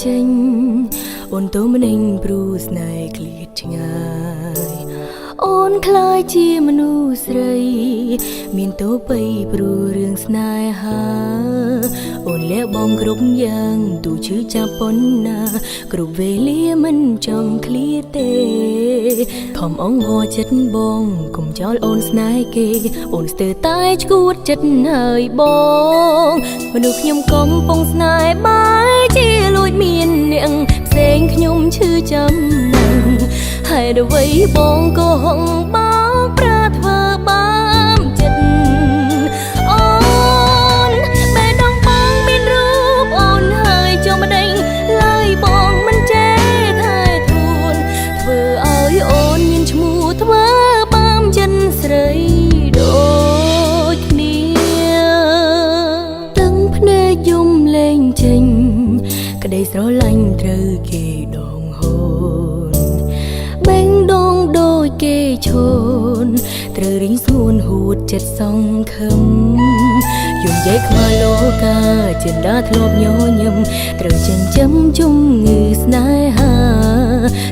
ចេញអូនទៅម្នេញព្រោះស្នេហ៍ឃ្លាតឆ្ងាយអូនខ្លាចជាមនុស្សស្រីមានទោសបីព្រោះរឿងស្នេហាអូនលះបង់គ្រប់យ៉ាងទូឈឺចាប់ប៉ុណ្ណាគ្រប់វេលាមិនចង់ឃ្លាតទេខំអង្វរចិត្តបងកុំចោលអូនស្នេហ៍គេអូនស្ទើរតែឈួតចិត្តហើយបងមនុស្សខ្ញុំកំពុងស្នេហ៍បាយជាលួចមានអ្នកផ្សេងខ្ញុំឈឺចាំណាស់ហើយអ្វីបងក៏ហងបោកប្រាធ្វើបានចិត្តអូនបេះដូងបងមានរូបអូនហើយចុះម្ដេចឡើយបងមិនចេះថែខ្លួនធ្វើឲ្យអូនមានឈ្មោះធ្វើបានចិត្តស្រីដូចគ្នាទាំងភ្នែកយំលេងចេញក្តីស្រឡាញ់ត្រូវគេដងហូនបេងដូងដូចគេឈូនត្រូវរីងស្ងួនហួតចិត្តសងខឹមយំយាយខ្វល់លោកាចិន្តាធ្លាប់ញញឹមត្រូវចិញ្ចឹមជំងឺស្នេហា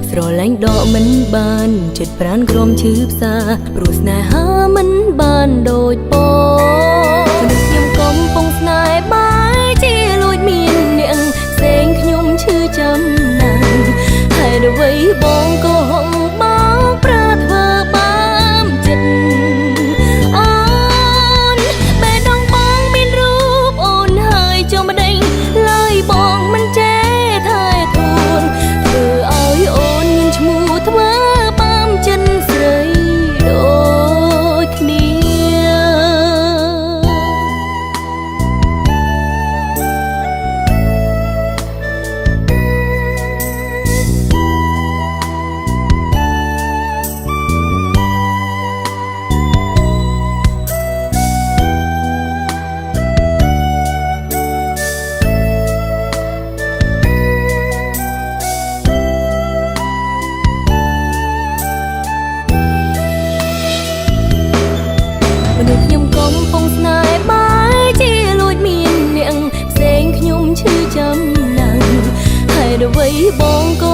ស្រឡាញ់ដកមិនបានចិត្តប្រានក្រំឈឺផ្សាព្រោះស្នេហាមិនបានដូចបងមនុស្សខ្ញុំកំពុងស្នេហ៍បាយជាលួចមានអ្នកផ្សេងខ្ញុំឈឺចាំណាស់ហើយអ្វីបងក៏ហងបោកប្រាធ្វើបានចិត្តអូនបេះដូងបងមានរូបអូនហើយចុះម្ដេចឡើយបងមិនចេះថែខ្លួនធ្វើឲ្យអូនមានឈ្មោះធ្វើបានចិត្តស្រីដូចគ្នាមនុស្សខ្ញុំកំពុងស្នេហ៍បាយជាលួចមានអ្នកផ្សេងខ្ញុំឈឺចាំណាស់ហើយអ្វីបងក៏